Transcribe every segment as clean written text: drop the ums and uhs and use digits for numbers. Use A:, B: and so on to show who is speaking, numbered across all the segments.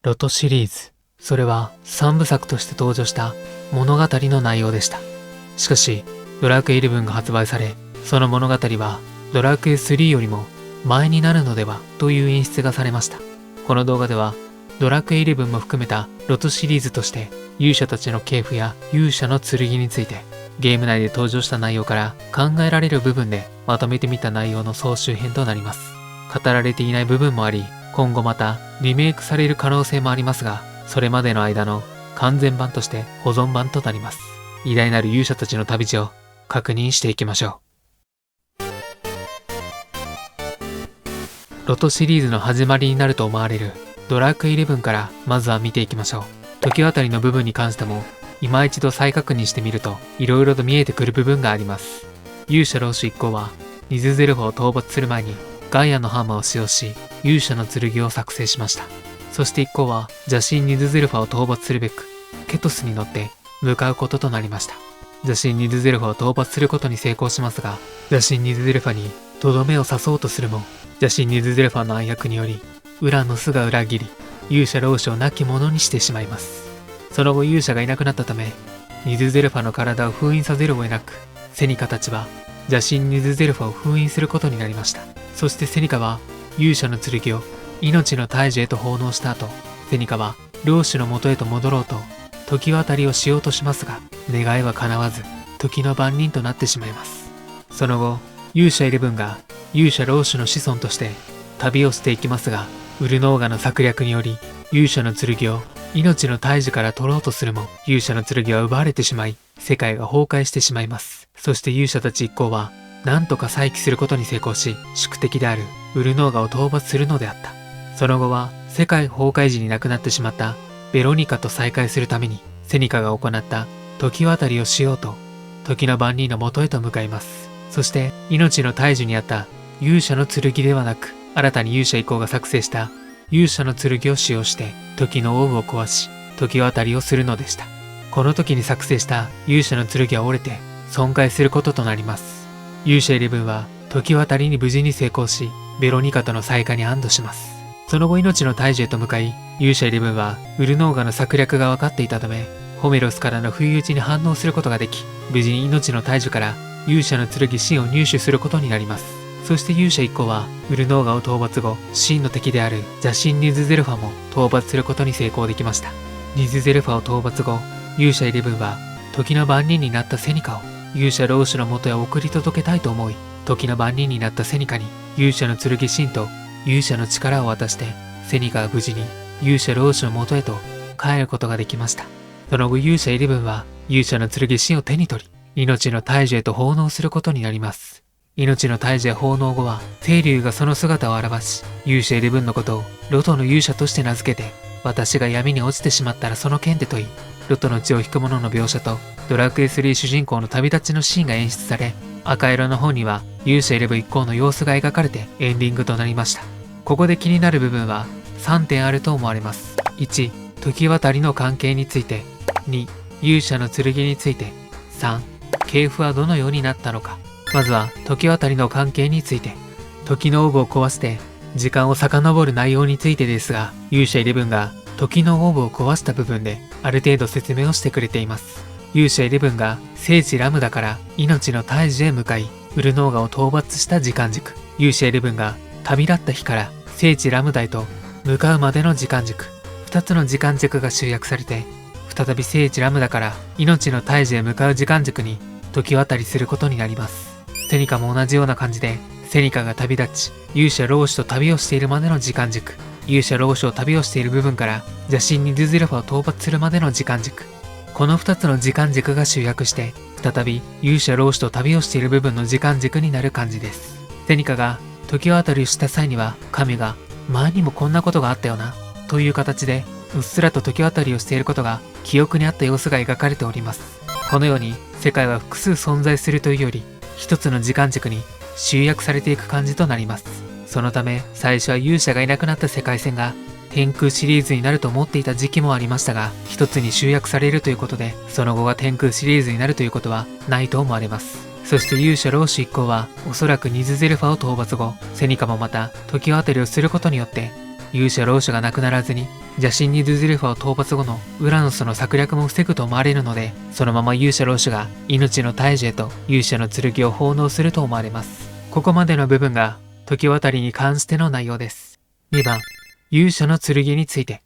A: ロトシリーズ。それは3部作として登場した物語の内容でした。しかし、ドラクエ11が発売され、その物語はドラクエ3よりも前になるのではという演出がされました。この動画では、ドラクエ11も含めたロトシリーズとして勇者たちの系譜や勇者の剣についてゲーム内で登場した内容から考えられる部分でまとめてみた内容の総集編となります。語られていない部分もあり、今後またリメイクされる可能性もありますが、それまでの間の完全版として保存版となります。偉大なる勇者たちの旅路を確認していきましょう。ロトシリーズの始まりになると思われるドラクエ11からまずは見ていきましょう。時渡りの部分に関しても今一度再確認してみると色々と見えてくる部分があります。勇者老主一行はニズゼルファを討伐する前にガイアのハンマーを使用し勇者の剣を作成しました。そして一行は邪神ニズゼルファを討伐するべくケトスに乗って向かうこととなりました。邪神ニズゼルファを討伐することに成功しますが、邪神ニズゼルファにとどめを刺そうとするも邪神ニズゼルファの暗躍によりウランの巣が裏切り勇者老主を亡き者にしてしまいます。その後勇者がいなくなったためニズゼルファの体を封印させるを得なく、セニカたちは邪神ニズゼルファを封印することになりました。そしてセニカは勇者の剣を命の大樹へと奉納した後、セニカは老主の元へと戻ろうと時渡りをしようとしますが、願いは叶わず時の番人となってしまいます。その後勇者11が勇者老主の子孫として旅をしていきますが、ウルノーガの策略により勇者の剣を命の大樹から取ろうとするも勇者の剣は奪われてしまい世界が崩壊してしまいます。そして勇者たち一行は何とか再起することに成功し、宿敵であるウルノーガを討伐するのであった。その後は世界崩壊時に亡くなってしまったベロニカと再会するためにセニカが行った時渡りをしようと時の番人の元へと向かいます。そして命の大樹にあった勇者の剣ではなく、新たに勇者一行が作成した勇者の剣を使用して時のオーブを壊し時渡りをするのでした。この時に作成した勇者の剣は折れて損壊することとなります。勇者11は時渡りに無事に成功し、ベロニカとの再会に安堵します。その後命の大樹へと向かい、勇者11はウルノーガの策略が分かっていたためホメロスからの不意打ちに反応することができ、無事に命の大樹から勇者の剣シンを入手することになります。そして勇者一行はウルノーガを討伐後、真の敵である邪神ニズゼルファも討伐することに成功できました。ニズゼルファを討伐後、勇者11は時の番人になったセニカを勇者老主の元へ送り届けたいと思い、時の番人になったセニカに勇者の剣シンと勇者の力を渡して、セニカは無事に勇者老主の元へと帰ることができました。その後勇者11は勇者の剣シンを手に取り、命の大樹へと奉納することになります。命の大樹へ奉納後は、青龍がその姿を現し、勇者11のことをロトの勇者として名付けて、私が闇に落ちてしまったらその剣でと言い、ロトの血を引く者の描写と、ドラクエ3主人公の旅立ちのシーンが演出され、赤色の本には勇者11一行の様子が描かれてエンディングとなりました。ここで気になる部分は3点あると思われます。1、時渡りの関係について。2、勇者の剣について。3、系譜はどのようになったのか。まずは時渡りの関係について。時のオーブを壊して時間を遡る内容についてですが、勇者11が時のオーブを壊した部分である程度説明をしてくれています。勇者11が聖地ラムダから命の大樹へ向かいウルノーガを討伐した時間軸、勇者11が旅立った日から聖地ラムダへと向かうまでの時間軸、2つの時間軸が集約されて、再び聖地ラムダから命の大樹へ向かう時間軸に時渡りすることになります。セニカも同じような感じで、セニカが旅立ち勇者老主と旅をしているまでの時間軸、勇者老主を旅をしている部分から邪神ニズゼルファを討伐するまでの時間軸、この2つの時間軸が集約して再び勇者老主と旅をしている部分の時間軸になる感じです。セニカが時渡りをした際には、神が前にもこんなことがあったよなという形でうっすらと時渡りをしていることが記憶にあった様子が描かれております。このように世界は複数存在するというより一つの時間軸に集約されていく感じとなります。そのため最初は勇者がいなくなった世界線が天空シリーズになると思っていた時期もありましたが、一つに集約されるということで、その後が天空シリーズになるということはないと思われます。そして勇者老主一行はおそらくニズゼルファを討伐後、セニカもまた時渡りをすることによって勇者老主が亡くならずに邪神にドゥゼルファを討伐後のウラノスの策略も防ぐと思われるので、そのまま勇者老主が命の大樹へと勇者の剣を奉納すると思われます。ここまでの部分が時渡りに関しての内容です。2番、勇者の剣について。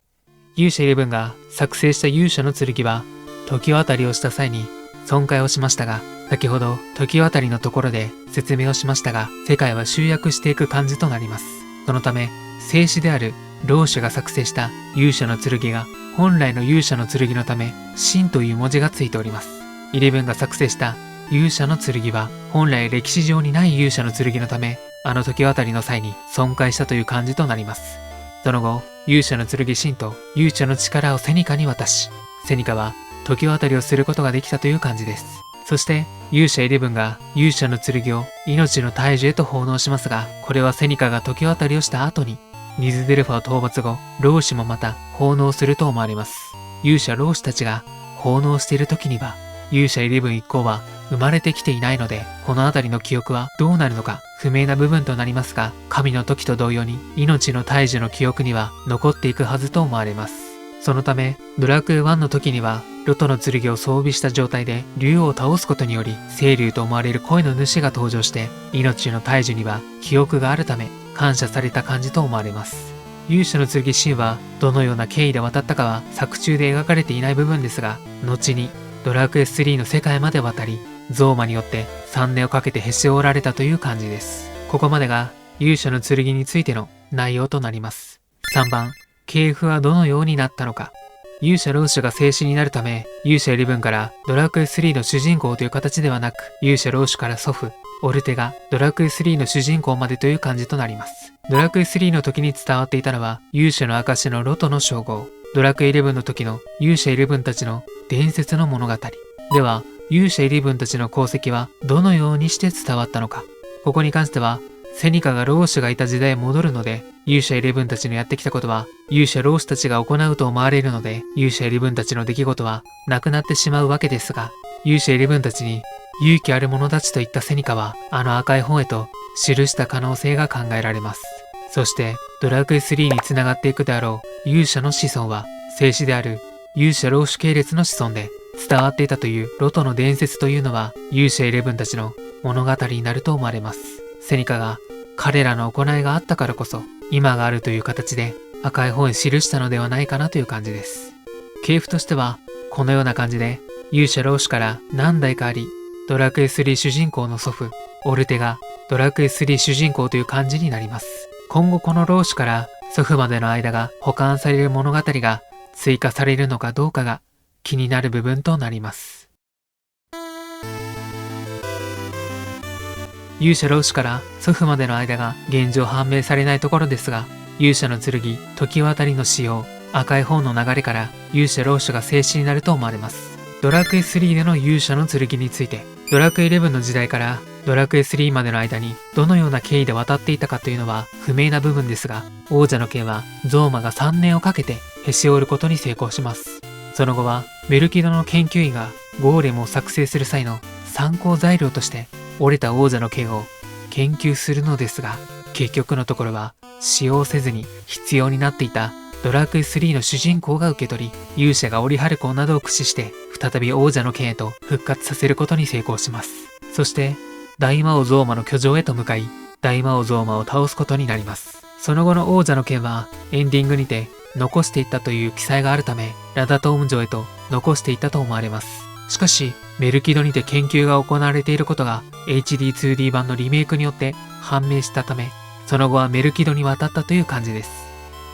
A: 勇者イレブンが作成した勇者の剣は時渡りをした際に損壊をしましたが、先ほど時渡りのところで説明をしましたが、世界は集約していく感じとなります。そのため聖師である老主が作成した勇者の剣が本来の勇者の剣のため神という文字がついております。イレブンが作成した勇者の剣は本来歴史上にない勇者の剣のため、あの時渡りの際に損壊したという感じとなります。その後、勇者の剣神と勇者の力をセニカに渡し、セニカは時渡りをすることができたという感じです。そして勇者イレブンが勇者の剣を命の大樹へと奉納しますが、これはセニカが時渡りをした後にニズデルファを討伐後、老子もまた奉納すると思われます。勇者老子たちが奉納している時には、勇者イレブン一行は生まれてきていないので、この辺りの記憶はどうなるのか不明な部分となりますが、神の時と同様に命の大樹の記憶には残っていくはずと思われます。そのため、ドラクエ1の時には、ロトの剣を装備した状態で竜を倒すことにより、聖竜と思われる声の主が登場して、命の大樹には記憶があるため、感謝された感じと思われます。勇者の剣神はどのような経緯で渡ったかは作中で描かれていない部分ですが、後にドラクエ3の世界まで渡り、ゾーマによって3年をかけてへし折られたという感じです。ここまでが勇者の剣についての内容となります。3番、系譜はどのようになったのか。勇者老主が聖師になるため、勇者イレブンからドラクエ3の主人公という形ではなく、勇者老主から祖父、オルテがドラクエ3の主人公までという感じとなります。ドラクエ3の時に伝わっていたのは、勇者の証のロトの称号。ドラクエ11の時の勇者イレブンたちの伝説の物語。では、勇者イレブンたちの功績はどのようにして伝わったのか。ここに関しては、セニカが老主がいた時代へ戻るので、勇者イレブンたちのやってきたことは、勇者老主たちが行うと思われるので、勇者イレブンたちの出来事はなくなってしまうわけですが、勇者イレブンたちに勇気ある者たちといったセニカは、あの赤い本へと記した可能性が考えられます。そして、ドラクエ3につながっていくであろう勇者の子孫は、聖師である勇者老主系列の子孫で、伝わっていたというロトの伝説というのは、勇者イレブンたちの物語になると思われます。セニカが彼らの行いがあったからこそ、今があるという形で赤い本へ記したのではないかなという感じです。系譜としては、このような感じで、勇者老主から何代かあり、ドラクエ3主人公の祖父、オルテがドラクエ3主人公という感じになります。今後この老主から祖父までの間が保管される物語が追加されるのかどうかが気になる部分となります。勇者老主から祖父までの間が現状判明されないところですが、勇者の剣、時渡りの使用、赤い本の流れから勇者老主が聖師になると思われます。ドラクエ3での勇者の剣について、ドラクエ11の時代からドラクエ3までの間にどのような経緯で渡っていたかというのは不明な部分ですが、王者の剣はゾーマが3年をかけてへし折ることに成功します。その後はメルキドの研究員がゴーレムを作成する際の参考材料として折れた王者の剣を研究するのですが、結局のところは使用せずに必要になっていたドラクエ3の主人公が受け取り、勇者がオリハルコンなどを駆使して再び王者の剣へと復活させることに成功します。そして大魔王ゾーマの居城へと向かい、大魔王ゾーマを倒すことになります。その後の王者の剣はエンディングにて残していったという記載があるため、ラダトーム城へと残していったと思われます。しかしメルキドにて研究が行われていることが HD2D 版のリメイクによって判明したため、その後はメルキドに渡ったという感じです。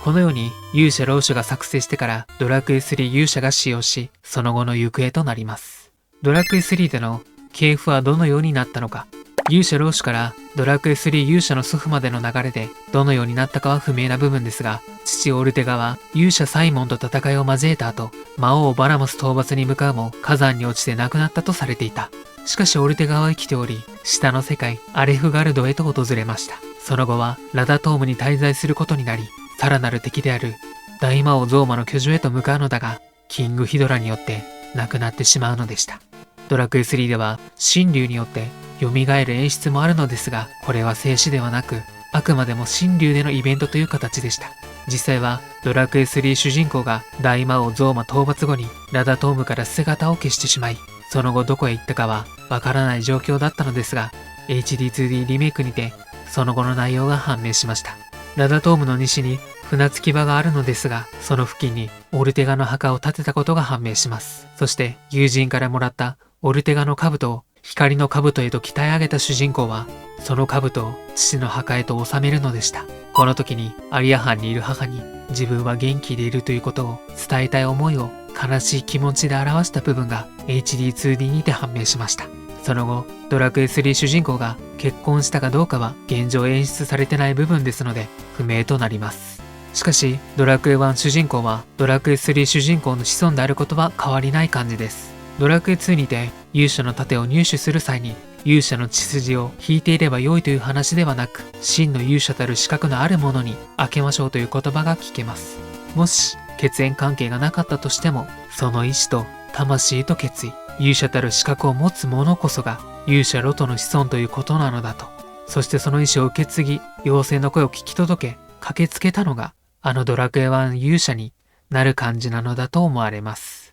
A: このように勇者老主が作成してからドラクエ3勇者が使用し、その後の行方となります。ドラクエ3での系譜はどのようになったのか。勇者老主からドラクエ3勇者の祖父までの流れでどのようになったかは不明な部分ですが、父オルテガは勇者サイモンと戦いを交えた後、魔王バラモス討伐に向かうも火山に落ちて亡くなったとされていた。しかしオルテガは生きており、下の世界アレフガルドへと訪れました。その後はラダトームに滞在することになり、さらなる敵である大魔王ゾーマの居城へと向かうのだが、キングヒドラによって亡くなってしまうのでした。ドラクエ3では神竜によって蘇る演出もあるのですが、これは静止ではなく、あくまでも神竜でのイベントという形でした。実際はドラクエ3主人公が大魔王ゾーマ討伐後にラダトームから姿を消してしまい、その後どこへ行ったかはわからない状況だったのですが、HD2D リメイクにてその後の内容が判明しました。ラダトームの西に船着き場があるのですが、その付近にオルテガの墓を建てたことが判明します。そして友人からもらったオルテガの兜を光の兜へと鍛え上げた主人公は、その兜を父の墓へと収めるのでした。この時にアリア藩にいる母に自分は元気でいるということを伝えたい思いを悲しい気持ちで表した部分が HD2D にて判明しました。その後、ドラクエ3主人公が結婚したかどうかは現状演出されてない部分ですので不明となります。しかし、ドラクエ1主人公はドラクエ3主人公の子孫であることは変わりない感じです。ドラクエ2にて勇者の盾を入手する際に勇者の血筋を引いていれば良いという話ではなく、真の勇者たる資格のあるものに明けましょうという言葉が聞けます。もし血縁関係がなかったとしても、その意志と魂と決意、勇者たる資格を持つ者こそが勇者ロトの子孫ということなのだと。そしてその意志を受け継ぎ、妖精の声を聞き届け、駆けつけたのがあのドラクエ1勇者になる感じなのだと思われます。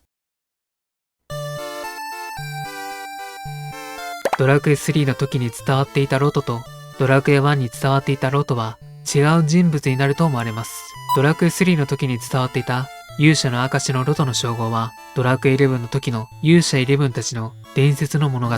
A: ドラクエ3の時に伝わっていたロトとドラクエ1に伝わっていたロトは違う人物になると思われます。ドラクエ3の時に伝わっていた勇者の証のロトの称号はドラクエ11の時の勇者11たちの伝説の物語。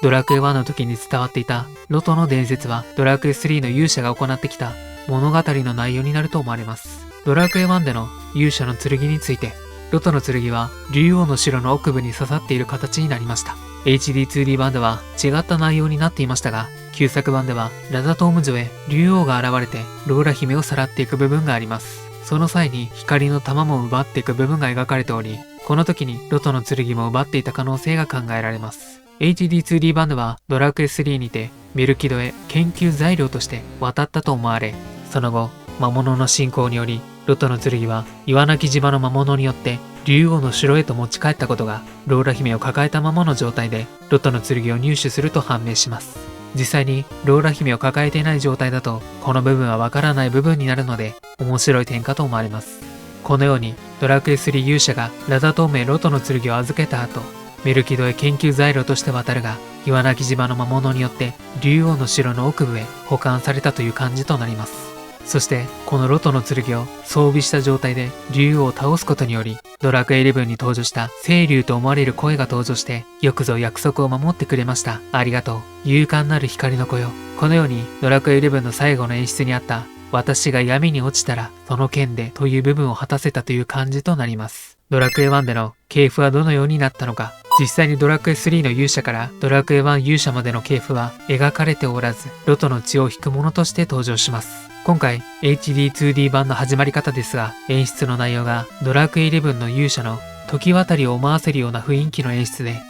A: ドラクエ1の時に伝わっていたロトの伝説はドラクエ3の勇者が行ってきた物語の内容になると思われます。ドラクエ1での勇者の剣について、ロトの剣は竜王の城の奥部に刺さっている形になりました。HD2D 版では違った内容になっていましたが、旧作版ではラダトーム城へ竜王が現れてローラ姫をさらっていく部分があります。その際に光の玉も奪っていく部分が描かれており、この時にロトの剣も奪っていた可能性が考えられます。HD2D 版ではドラクエ3にてメルキドへ研究材料として渡ったと思われ、その後魔物の侵攻によりロトの剣は岩泣島の魔物によって竜王の城へと持ち帰ったことが、ローラ姫を抱えたままの状態でロトの剣を入手すると判明します。実際にローラ姫を抱えていない状態だとこの部分はわからない部分になるので面白い点かと思われます。このようにドラクエ3勇者がラダトームへロトの剣を預けた後、メルキドへ研究材料として渡るが、岩泣島の魔物によって竜王の城の奥部へ保管されたという感じとなります。そしてこのロトの剣を装備した状態で竜王を倒すことにより、ドラクエ11に登場した聖竜と思われる声が登場して、よくぞ約束を守ってくれました、ありがとう、勇敢なる光の子よ。このようにドラクエ11の最後の演出にあった私が闇に落ちたらその剣でという部分を果たせたという感じとなります。ドラクエ1での系譜はどのようになったのか、実際にドラクエ3の勇者からドラクエ1勇者までの系譜は描かれておらず、ロトの血を引くものとして登場します。今回 HD2D 版の始まり方ですが、演出の内容がドラクエ11の勇者の時渡りを思わせるような雰囲気の演出で、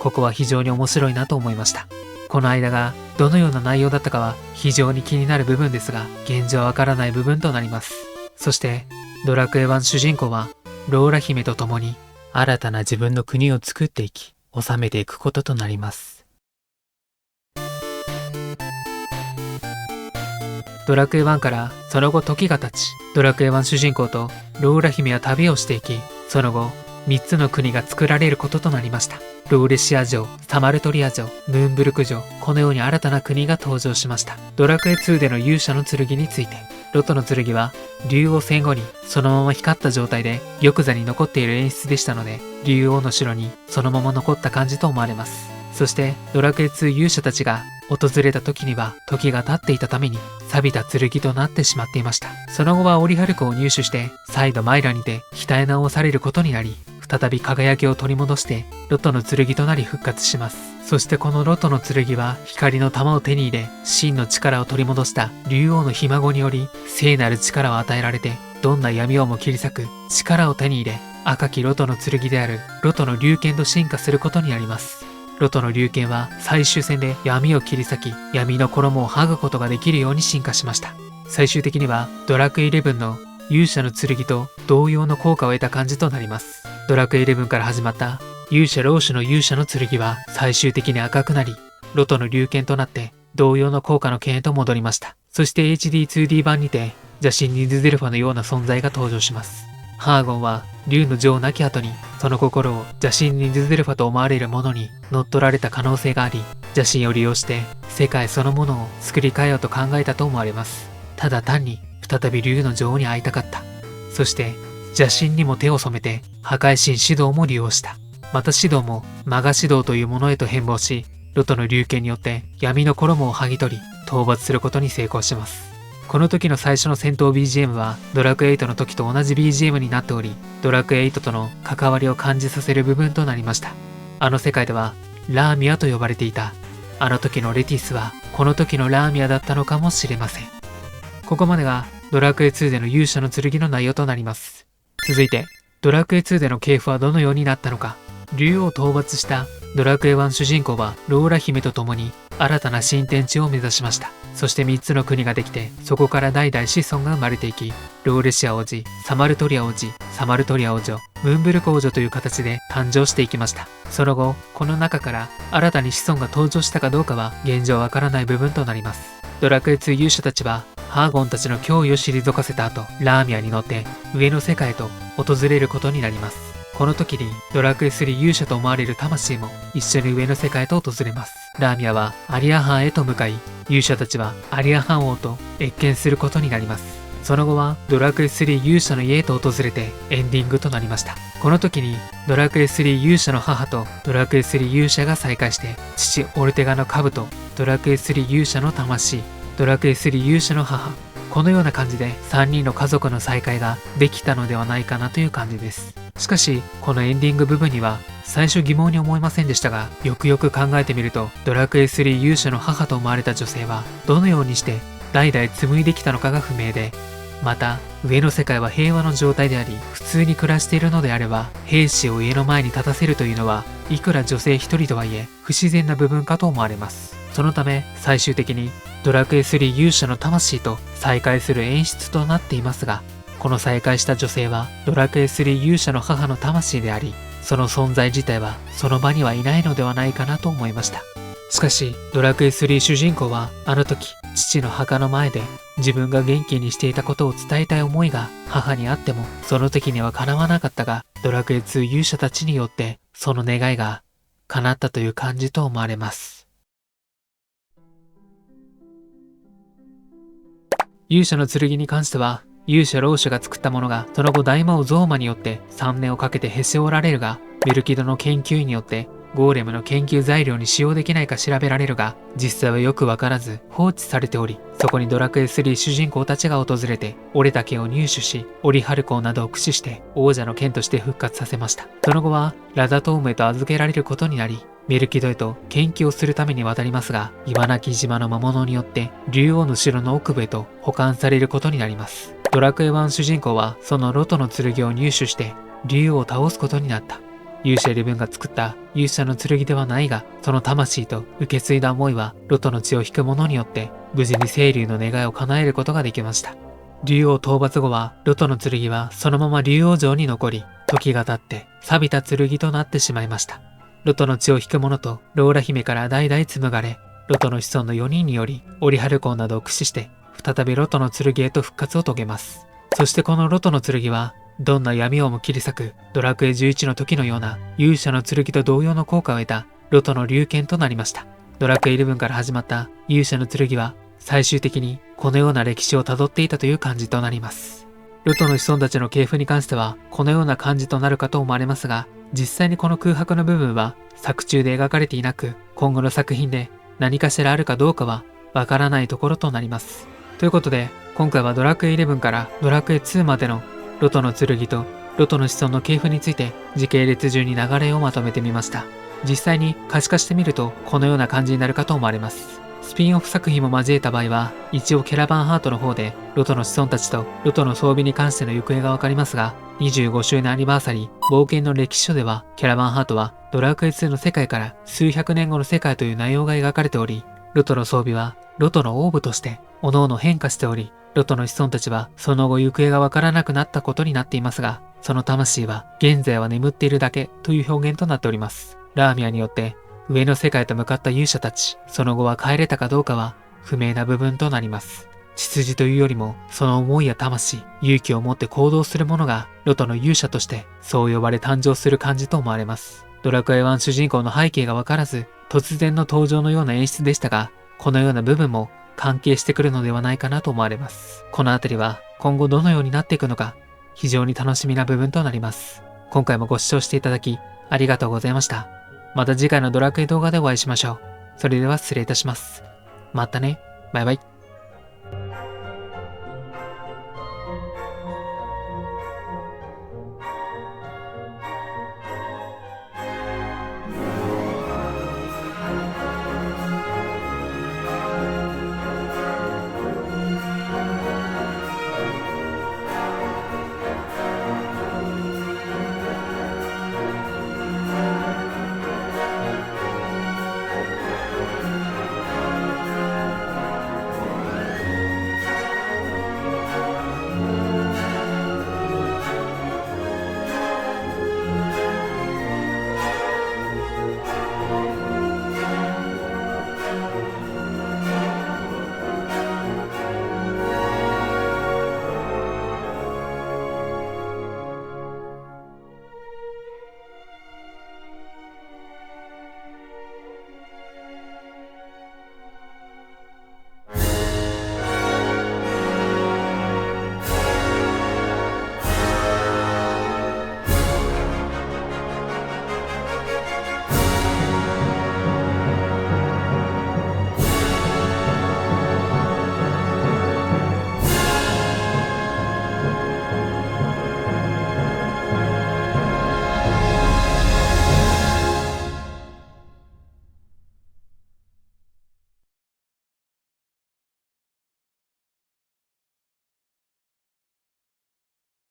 A: ここは非常に面白いなと思いました。この間がどのような内容だったかは非常に気になる部分ですが、現状わからない部分となります。そしてドラクエ1主人公はローラ姫と共に新たな自分の国を作っていき、治めていくこととなります。ドラクエ1からその後時が経ち、ドラクエ1主人公とローラ姫は旅をしていき、その後3つの国が作られることとなりました。ローレシア城、サマルトリア城、ヌーンブルク城、このように新たな国が登場しました。ドラクエ2での勇者の剣について、ロトの剣は竜王戦後にそのまま光った状態で玉座に残っている演出でしたので、竜王の城にそのまま残った感じと思われます。そしてドラクエ2勇者たちが訪れた時には時が経っていたために錆びた剣となってしまっていました。その後はオリハルコを入手して再度マイラにて鍛え直されることになり、再び輝きを取り戻してロトの剣となり復活します。そしてこのロトの剣は光の玉を手に入れ、真の力を取り戻した竜王のひ孫により聖なる力を与えられて、どんな闇をも切り裂く力を手に入れ、赤きロトの剣であるロトの龍剣と進化することになります。ロトの龍剣は最終戦で闇を切り裂き、闇の衣を剥ぐことができるように進化しました。最終的にはドラクエ11の勇者の剣と同様の効果を得た感じとなります。ドラクエ11から始まった勇者老主の勇者の剣は最終的に赤くなり、ロトの龍剣となって同様の効果の剣へと戻りました。そして HD2D 版にて邪神ニズゼルファのような存在が登場します。ハーゴンは竜の女王亡き後にその心を邪神ニズゼルファと思われるものに乗っ取られた可能性があり、邪神を利用して世界そのものを作り変えようと考えたと思われます。ただ単に再び竜の女王に会いたかった。そして邪神にも手を染めて破壊神シドーも利用した。またシドーも魔ガシドーというものへと変貌し、ロトの竜剣によって闇の衣を剥ぎ取り討伐することに成功します。この時の最初の戦闘 BGM はドラクエ8の時と同じ BGM になっており、ドラクエ8との関わりを感じさせる部分となりました。あの世界ではラーミアと呼ばれていたあの時のレティスはこの時のラーミアだったのかもしれません。ここまでがドラクエ2での勇者の剣の内容となります。続いてドラクエ2での系譜はどのようになったのか。竜を討伐したドラクエ1主人公はローラ姫と共に新たな新天地を目指しました。そして3つの国ができて、そこから代々子孫が生まれていき、ローレシア王子、サマルトリア王子、サマルトリア王女、ムーンブルク王女という形で誕生していきました。その後、この中から新たに子孫が登場したかどうかは現状わからない部分となります。ドラクエ2勇者たちはハーゴンたちの脅威を退かせた後、ラーミアに乗って上の世界へと訪れることになります。この時にドラクエ3勇者と思われる魂も一緒に上の世界へと訪れます。ラーミアはアリア藩へと向かい、勇者たちはアリア藩王と謁見することになります。その後はドラクエ3勇者の家へと訪れてエンディングとなりました。この時にドラクエ3勇者の母とドラクエ3勇者が再会して、父オルテガの兜、ドラクエ3勇者の魂、ドラクエ3勇者の母、このような感じで3人の家族の再会ができたのではないかなという感じです。しかしこのエンディング部分には最初疑問に思いませんでしたが、よくよく考えてみるとドラクエ3勇者の母と思われた女性はどのようにして代々紡いできたのかが不明で、また上の世界は平和の状態であり普通に暮らしているのであれば、兵士を家の前に立たせるというのはいくら女性一人とはいえ不自然な部分かと思われます。そのため最終的にドラクエ3勇者の魂と再会する演出となっていますが、この再会した女性はドラクエ3勇者の母の魂であり、その存在自体はその場にはいないのではないかなと思いました。しかしドラクエ3主人公はあの時父の墓の前で自分が元気にしていたことを伝えたい思いが母にあってもその時には叶わなかったが、ドラクエ2勇者たちによってその願いが叶ったという感じと思われます。勇者の剣に関しては勇者老主が作ったものがその後大魔王ゾーマによって3年をかけてへし折られるが、メルキドの研究員によってゴーレムの研究材料に使用できないか調べられるが、実際はよくわからず放置されており、そこにドラクエ3主人公たちが訪れて折れた剣を入手し、オリハルコーなどを駆使して王者の剣として復活させました。その後はラザトームへと預けられることになり、メルキドへと研究をするために渡りますが、岩なき島の魔物によって竜王の城の奥部へと保管されることになります。ドラクエ1主人公はそのロトの剣を入手して竜王を倒すことになった。勇者レブンが作った勇者の剣ではないが、その魂と受け継いだ思いはロトの血を引く者によって無事に青竜の願いを叶えることができました。竜王討伐後はロトの剣はそのまま竜王城に残り、時が経って錆びた剣となってしまいました。ロトの血を引く者とローラ姫から代々紡がれ、ロトの子孫の4人によりオリハルコーなどを駆使して再びロトの剣へと復活を遂げます。そしてこのロトの剣はどんな闇をも切り裂くドラクエ11の時のような勇者の剣と同様の効果を得たロトの龍剣となりました。ドラクエ11から始まった勇者の剣は最終的にこのような歴史をたどっていたという感じとなります。ロトの子孫たちの系譜に関してはこのような感じとなるかと思われますが、実際にこの空白の部分は作中で描かれていなく、今後の作品で何かしらあるかどうかはわからないところとなります。ということで今回はドラクエ11からドラクエ2までのロトの剣とロトの子孫の系譜について時系列順に流れをまとめてみました。実際に可視化してみるとこのような感じになるかと思われます。スピンオフ作品も交えた場合は一応キャラバンハートの方でロトの子孫たちとロトの装備に関しての行方がわかりますが、25周年アニバーサリー冒険の歴史書ではキャラバンハートはドラクエ2の世界から数百年後の世界という内容が描かれており、ロトの装備はロトのオーブとして各々変化しており、ロトの子孫たちはその後行方がわからなくなったことになっていますが、その魂は現在は眠っているだけという表現となっております。ラーミアによって上の世界と向かった勇者たち、その後は帰れたかどうかは不明な部分となります。血筋というよりも、その思いや魂、勇気を持って行動する者が、ロトの勇者として、そう呼ばれ誕生する感じと思われます。ドラクエ1主人公の背景がわからず、突然の登場のような演出でしたが、このような部分も関係してくるのではないかなと思われます。このあたりは、今後どのようになっていくのか、非常に楽しみな部分となります。今回もご視聴していただき、ありがとうございました。また次回のドラクエ動画でお会いしましょう。それでは失礼いたします。またね。バイバイ。